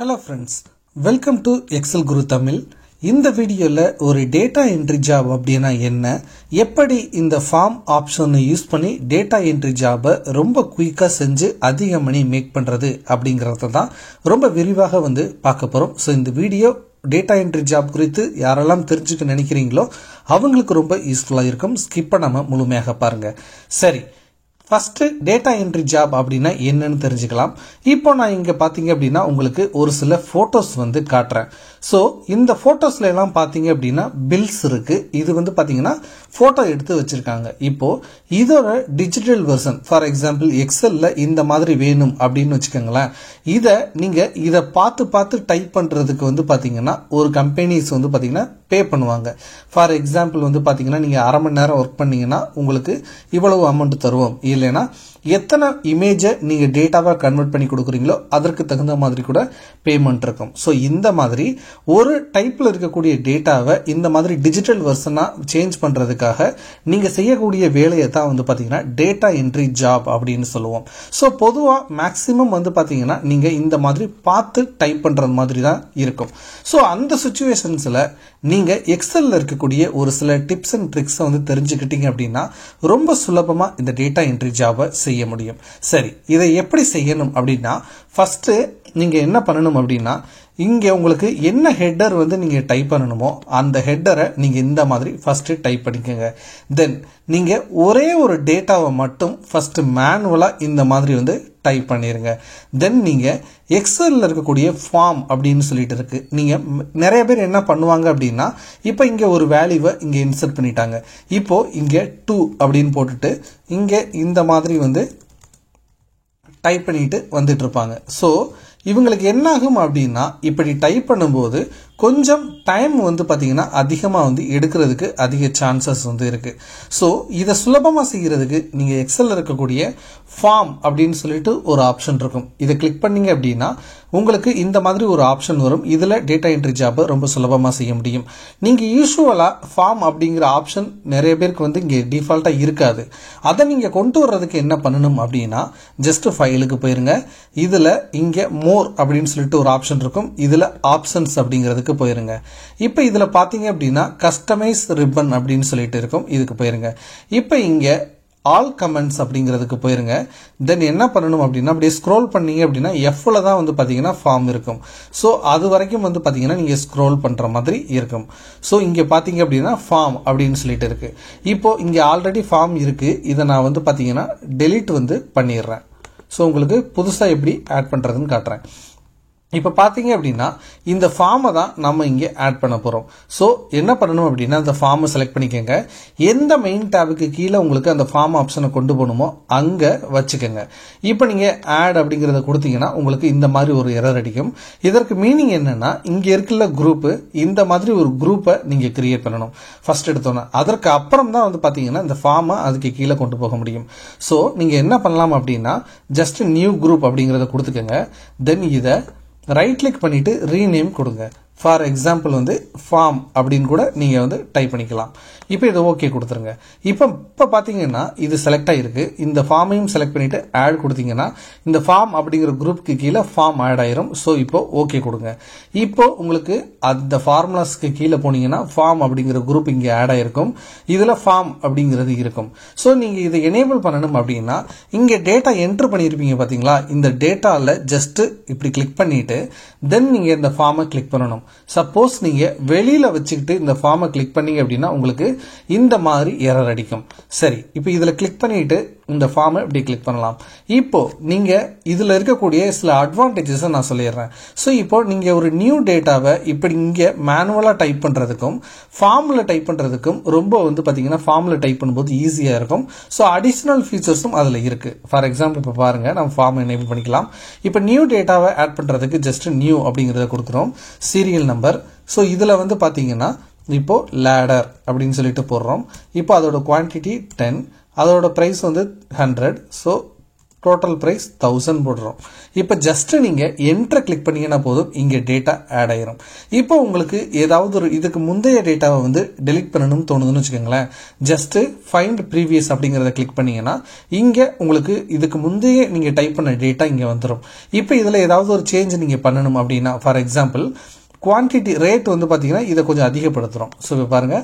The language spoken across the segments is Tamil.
Hello friends, welcome to Excel Guru Tamil. இந்த வீடியோல ஒரு டேட்டா என்ட்ரி ஜாப் அப்படினா என்ன, எப்படி இந்த ஃபார்ம் ஆப்ஷனை யூஸ் பண்ணி டேட்டா என்ட்ரி ஜாபை ரொம்ப குயிக்கா செஞ்சு அதிக மணி மேக் பண்றது அப்படிங்கறத தான் ரொம்ப விரிவாக பார்க்க போறோம். சோ இந்த வீடியோ டேட்டா என்ட்ரி ஜாப் குறித்து யாரெல்லாம் தெரிஞ்சுக்க நினைக்கிறீங்களோ அவங்களுக்கு ரொம்ப யூஸ்ஃபுல்லா இருக்கும். ஸ்கிப் பண்ணாம முழுமையாக பாருங்க. சரி, ஃபர்ஸ்ட் டேட்டா என்ட்ரி ஜாப் அப்படினா என்னன்னு தெரிஞ்சுக்கலாம். இப்போ நான் இங்க பாத்தீங்க அப்படினா உங்களுக்கு ஒரு சில போட்டோஸ் காட்டுறேன். சோ இந்த போட்டோஸ்ல எல்லாம் பாத்தீங்க அப்படினா பில்ஸ் இருக்கு. இது பாத்தீங்கன்னா போட்டோ எடுத்து வச்சிருக்காங்க. இப்போ இதோட டிஜிட்டல் வெர்ஷன், ஃபார் எக்ஸாம்பிள் எக்ஸல்ல இந்த மாதிரி வேணும் அப்படின்னு வச்சுக்கோங்களேன். இத பார்த்து டைப் பண்றதுக்கு பாத்தீங்கன்னா ஒரு கம்பெனிஸ் பாத்தீங்கன்னா பே பண்ணுவாங்க. ஃபார் எக்ஸாம்பிள் பாத்தீங்கன்னா நீங்க அரை மணி நேரம் ஒர்க் பண்ணீங்கன்னா உங்களுக்கு இவ்வளவு அமௌண்ட் தருவோம். இல்லைன்னா எத்தனை இமேஜை நீங்க டேட்டாவா கன்வெர்ட் பண்ணி கொடுக்குறீங்களோ அதற்கு தகுந்த மாதிரி கூட பேமெண்ட் இருக்கும். ஸோ இந்த மாதிரி ஒரு டைப்ல இருக்கக்கூடிய டேட்டாவை இந்த மாதிரி டிஜிட்டல் வெர்ஷனா சேஞ்ச் பண்றதுக்காக நீங்க செய்யக்கூடிய வேலையை தான் பாத்தீங்கன்னா டேட்டா என்ட்ரி ஜாப் அப்படின்னு சொல்லுவோம். ஸோ பொதுவா மேக்சிமம் பாத்தீங்கன்னா நீங்க இந்த மாதிரி பார்த்து டைப் பண்றது மாதிரி தான் இருக்கும். ஸோ அந்த சிச்சுவேஷன்ஸ்ல நீங்க எக்ஸல்ல இருக்கக்கூடிய ஒரு சில டிப்ஸ் அண்ட் ட்ரிக்ஸ் தெரிஞ்சுக்கிட்டீங்க அப்படின்னா ரொம்ப சுலபமா இந்த டேட்டா என்ட்ரி ஜாபை செய்ய முடியும். சரி, இதை எப்படி செய்யணும் அப்படின்னா ஃபர்ஸ்ட் நீங்க என்ன பண்ணணும் அப்படின்னா இங்க உங்களுக்கு என்ன ஹெட்டர் நீங்க டைப் பண்ணணுமோ அந்த ஹெட்டரை நீங்க இந்த மாதிரி ஃபர்ஸ்ட் டைப் பண்ணிக்கங்க. தென் நீங்க ஒரே ஒரு டேட்டாவை மட்டும் ஃபர்ஸ்ட் மேனுவலா இந்த மாதிரி டைப் பண்ணிருங்க. தென் நீங்க எக்ஸல்ல இருக்கக்கூடிய ஃபார்ம் அப்படின்னு சொல்லிட்டு இருக்கு. நீங்க நிறைய பேர் என்ன பண்ணுவாங்க அப்படின்னா இப்போ இங்க ஒரு வேல்யூவை இங்க இன்சர்ட் பண்ணிட்டாங்க. இப்போ இங்க 2 அப்படின்னு போட்டுட்டு இங்க இந்த மாதிரி டைப் பண்ணிட்டு வந்துட்டு இருப்பாங்க. ஸோ இவங்களுக்கு என்ன ஆகும் அப்படின்னா இப்படி டைப் பண்ணும்போது கொஞ்சம் டைம் பாத்தீங்கன்னா அதிகமா எடுக்கிறதுக்கு அதிக சான்சஸ் இருக்கு. ஸோ இதை சுலபமா செய்யறதுக்கு நீங்க எக்ஸல்ல இருக்கக்கூடிய ஃபார்ம் அப்படின்னு சொல்லிட்டு ஒரு ஆப்ஷன் இருக்கும். இதை கிளிக் பண்ணீங்க அப்படின்னா உங்களுக்கு இந்த மாதிரி ஒரு ஆப்ஷன் வரும். இதுல டேட்டா என்ட்ரி ஜாப் ரொம்ப சுலபமா செய்ய முடியும். நீங்க யூசுவலா ஃபார்ம் அப்படிங்கிற ஆப்ஷன் நிறைய பேருக்கு இங்க டிஃபால்ட்டா இருக்காது. அதை நீங்க கொண்டு வர்றதுக்கு என்ன பண்ணணும் அப்படின்னா ஜஸ்ட் ஃபைலுக்கு போயிருங்க. இதுல இங்க மோர் அப்படின்னு சொல்லிட்டு ஒரு ஆப்ஷன் இருக்கும். இதுல ஆப்ஷன்ஸ் அப்படிங்கிறதுக்கு போயிருங்க. இப்ப இதுல பாத்தீங்க அப்படின்னா கஸ்டமைஸ் ரிப்பன் அப்படின்னு சொல்லிட்டு இருக்கும். இதுக்கு போயிருங்க. இப்ப இங்க ஆல் கமெண்ட்ஸ் அப்படிங்கிறதுக்கு போயிருங்க. தென் என்ன பண்ணணும் அப்படின்னா அப்படியே ஸ்க்ரோல் பண்ணீங்க அப்படின்னா எஃப்ல தான் பாத்தீங்கன்னா ஃபார்ம் இருக்கும். ஸோ அது வரைக்கும் பாத்தீங்கன்னா நீங்க ஸ்க்ரோல் பண்ற மாதிரி இருக்கும். ஸோ இங்க பாத்தீங்க அப்படின்னா ஃபார்ம் அப்படின்னு சொல்லிட்டு இருக்கு. இப்போ இங்க ஆல்ரெடி ஃபார்ம் இருக்கு. இதை நான் பாத்தீங்கன்னா டெலீட் பண்ணிடுறேன். ஸோ உங்களுக்கு புதுசா எப்படி ஆட் பண்றதுன்னு காட்டுறேன். இப்ப பாத்தீங்க அப்படின்னா இந்த ஃபார்மை தான் நம்ம இங்க ஆட் பண்ண போறோம். சோ என்ன பண்ணணும் அப்படின்னா அந்த ஃபார்மை செலக்ட் பண்ணிக்கங்க. எந்த மெயின் டேபுக்கு கீழே உங்களுக்கு அந்த ஃபார்ம் ஆப்ஷனை கொண்டு போகணுமோ அங்க வச்சுக்கோங்க. இப்ப நீங்க ஆட் அப்படிங்கறத கொடுத்தீங்கன்னா உங்களுக்கு இந்த மாதிரி ஒரு எரர் அடிக்கும். இதற்கு மீனிங் என்னன்னா இங்க இருக்குல்ல குரூப், இந்த மாதிரி ஒரு குரூப்பை நீங்க கிரியேட் பண்ணணும் ஃபர்ஸ்ட் எடுத்தோன்னா. அதற்கு அப்புறம் தான் பாத்தீங்கன்னா இந்த ஃபார்மை அதுக்கு கீழே கொண்டு போக முடியும். சோ நீங்க என்ன பண்ணலாம் அப்படின்னா ஜஸ்ட் நியூ குரூப் அப்படிங்கறத கொடுத்துக்கங்க. தென் இதை ரைட் கிளிக் பண்ணிட்டு ரீநேம் கொடுங்க. ஃபார் எக்ஸாம்பிள் ஃபார்ம் அப்படின்னு கூட நீங்க டைப் பண்ணிக்கலாம். இப்போ இதை ஓகே கொடுத்துருங்க. இப்போ பாத்தீங்கன்னா இது செலக்ட் ஆயிருக்கு. இந்த ஃபார்மையும் செலக்ட் பண்ணிட்டு ஆட் கொடுத்தீங்கன்னா இந்த ஃபார்ம் அப்படிங்கிற குரூப்புக்கு கீழே ஃபார்ம் ஆட் ஆயிரும். ஸோ இப்போ ஓகே கொடுங்க. இப்போ உங்களுக்கு அந்த ஃபார்முலாஸ்க்கு கீழே போனீங்கன்னா ஃபார்ம் அப்படிங்கிற குரூப் இங்க ஆட் ஆயிருக்கும். இதுல ஃபார்ம் அப்படிங்கிறது இருக்கும். ஸோ நீங்க இதை எனேபிள் பண்ணணும் அப்படின்னா இங்க டேட்டா என்ட்ரு பண்ணிருப்பீங்க பாத்தீங்களா, இந்த டேட்டால ஜஸ்ட் இப்படி கிளிக் பண்ணிட்டு தென் நீங்க இந்த ஃபார்மை கிளிக் பண்ணணும். சப்போஸ் நீங்க வெளியில வச்சுக்கிட்டு இந்த ஃபார்மை கிளிக் பண்ணீங்க அப்படின்னா உங்களுக்கு இந்த மாதிரி எரர் அடிக்கும். சரி, இப்போ இதுல கிளிக் பண்ணிட்டு இந்த ஃபார்மை இப்படி கிளிக் பண்ணலாம். இப்போ நீங்க இதுல இருக்கக்கூடிய சில அட்வான்டேஜஸ் நான் சொல்லிடுறேன். ஸோ இப்போ நீங்க ஒரு நியூ டேட்டாவை இப்படி இங்க மேனுவலா டைப் பண்றதுக்கும் ஃபார்ம்ல டைப் பண்றதுக்கும் ரொம்ப பாத்தீங்கன்னா ஃபார்ம்ல டைப் பண்ணும்போது ஈஸியா இருக்கும். ஸோ அடிஷனல் ஃபீச்சர்ஸும் அதுல இருக்கு. ஃபார் எக்ஸாம்பிள் இப்போ பாருங்க, நம்ம ஃபார்ம் எனேபிள் பண்ணிக்கலாம். இப்போ நியூ டேட்டாவை ஆட் பண்றதுக்கு ஜஸ்ட் நியூ அப்படிங்கறத கொடுக்குறோம். Serial number. ஸோ இதுல பாத்தீங்கன்னா இப்போ லேடர் அப்படின்னு சொல்லிட்டு போடுறோம். இப்போ அதோட குவான்டிட்டி 10, அதோட பிரைஸ் 100. ஸோ டோட்டல் பிரைஸ் 1000 போடுறோம். இப்போ ஜஸ்ட் நீங்க என்டர் கிளிக் பண்ணீங்கன்னா போதும், இங்க டேட்டா ஆட் ஆயிரும். இப்போ உங்களுக்கு ஏதாவது ஒரு இதுக்கு முந்தைய டேட்டாவை வந்து டெலீட் பண்ணணும்னு தோணுதுன்னு வச்சுக்கோங்களேன், ஜஸ்ட் ஃபைண்ட் ப்ரீவியஸ் அப்படிங்கிறத கிளிக் பண்ணீங்கன்னா இங்க உங்களுக்கு இதுக்கு முந்தைய நீங்க டைப் பண்ண டேட்டா இங்க வந்துடும். இப்போ இதுல ஏதாவது ஒரு சேஞ்ச் நீங்க பண்ணணும் அப்படின்னா, ஃபார் எக்ஸாம்பிள் குவான்டிட்டி ரேட் வந்து பாத்தீங்கன்னா இதை கொஞ்சம் அதிகப்படுத்துறோம். ஸோ இப்போ பாருங்க,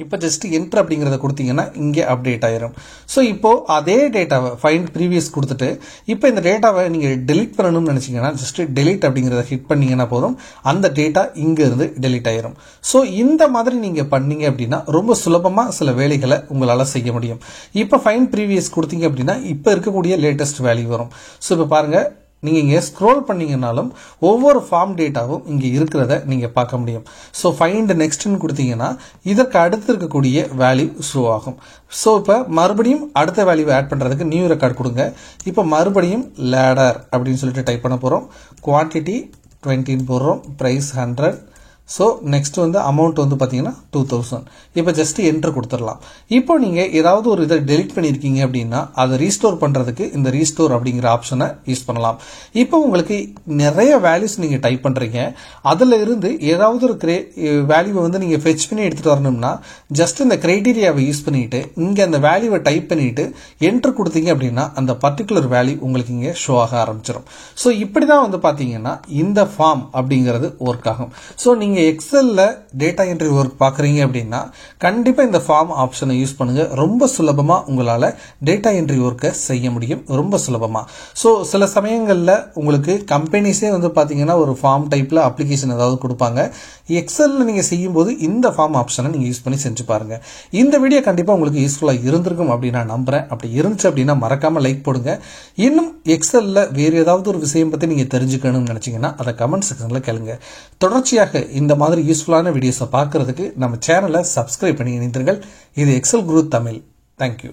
இப்போ ஜஸ்ட் என்டர் அப்படிங்கிறத கொடுத்தீங்கன்னா இங்கே அப்டேட் ஆயிரும். ஸோ இப்போ அதே டேட்டாவை ஃபைண்ட் ப்ரீவியஸ் கொடுத்துட்டு இப்போ இந்த டேட்டாவை நீங்கள் டெலீட் பண்ணணும்னு நினைச்சீங்கன்னா ஜஸ்ட் டெலீட் அப்படிங்கிறத ஹிட் பண்ணீங்கன்னா போதும், அந்த டேட்டா இங்க இருந்து டெலீட் ஆயிரும். ஸோ இந்த மாதிரி நீங்க பண்ணீங்க அப்படின்னா ரொம்ப சுலபமா சில வேலைகளை உங்களால செய்ய முடியும். இப்போ ஃபைண்ட் ப்ரீவியஸ் கொடுத்தீங்க அப்படின்னா இப்போ இருக்கக்கூடிய லேட்டஸ்ட் வேல்யூ வரும். ஸோ இப்போ பாருங்க, நீங்க இங்க ஸ்க்ரோல் பண்ணீங்கனாலும் ஒவ்வொரு ஃபார்ம் டேட்டாவும் இங்க இருக்கிறத நீங்க பார்க்க முடியும். ஸோ ஃபைண்ட் நெக்ஸ்ட்னு கொடுத்தீங்கன்னா இதற்கு அடுத்து இருக்கக்கூடிய வேல்யூ ஷோ ஆகும். ஸோ இப்போ மறுபடியும் அடுத்த வேல்யூ ஆட் பண்றதுக்கு நியூ ரெக்கார்ட் கொடுங்க. இப்போ மறுபடியும் லேடர் அப்படின்னு சொல்லிட்டு டைப் பண்ண போறோம். குவான்டிட்டி 20 போடுறோம், பிரைஸ் 100. ஸோ நெக்ஸ்ட் வந்து அமௌண்ட் வந்து பார்த்தீங்கன்னா 2000. இப்போ ஜஸ்ட் என்டர் கொடுத்துடலாம். இப்போ நீங்கள் ஏதாவது ஒரு இதை டெலிட் பண்ணியிருக்கீங்க அப்படின்னா அதை ரீஸ்டோர் பண்ணுறதுக்கு இந்த ரீஸ்டோர் அப்படிங்கிற ஆப்ஷனை யூஸ் பண்ணலாம். இப்போ உங்களுக்கு நிறைய வேல்யூஸ் நீங்கள் டைப் பண்ணுறீங்க, அதில் இருந்து ஏதாவது ஒரு வேல்யூவை வந்து நீங்கள் ஃபெச் பண்ணி எடுத்துகிட்டு வரணும்னா ஜஸ்ட் இந்த கிரைட்டீரியாவை யூஸ் பண்ணிட்டு இங்கே அந்த வேல்யூவை டைப் பண்ணிட்டு என்டர் கொடுத்தீங்க அப்படின்னா அந்த பர்டிகுலர் வேல்யூ உங்களுக்கு இங்கே ஷோ ஆக ஆரம்பிச்சிடும். ஸோ இப்படி தான் வந்து பார்த்தீங்கன்னா இந்த ஃபார்ம் அப்படிங்கிறது ஒர்க் ஆகும். ஸோ நீங்கள் எக்ஸல்ல டேட்டா என்ட்ரி ஒர்க் பாக்குறீங்க அப்படின்னா கண்டிப்பா இந்த ஃபார்ம் ஆப்ஷனை யூஸ் பண்ணுங்க. ரொம்ப சுலபமா உங்களால டேட்டா என்ட்ரி ஒர்க்கை செய்ய முடியும், ரொம்ப சுலபமா. ஸோ சில சமயங்கள்ல உங்களுக்கு கம்பெனிஸே வந்து பாத்தீங்கன்னா ஒரு ஃபார்ம் டைப்ல அப்ளிகேஷன் ஏதாவது கொடுப்பாங்க. எக்ஸல்ல நீங்க செய்யும் போது இந்த ஃபார்ம் ஆப்ஷனை நீங்க யூஸ் பண்ணி செஞ்சு பாருங்க. இந்த வீடியோ கண்டிப்பா உங்களுக்கு யூஸ்ஃபுல்லா இருந்திருக்கும் அப்படின்னு நான் நம்புறேன். அப்படி இருந்துச்சு அப்படின்னா மறக்காம லைக் போடுங்க. இன்னும் எக்ஸல்ல வேற ஏதாவது ஒரு விஷயம் பத்தி நீங்க தெரிஞ்சுக்கணும்னு நினைச்சீங்கன்னா அதை கமெண்ட் செக்ஷன்ல கேளுங்க. தொடர்ச்சியாக இந்த மாதிரி யூஸ்ஃபுல்லான வீடியோஸை பார்க்கறதுக்கு நம்ம சேனலை சப்ஸ்கிரைப் பண்ணி இணைந்தீர்கள். இது எக்ஸல் குரு தமிழ். தேங்க்யூ.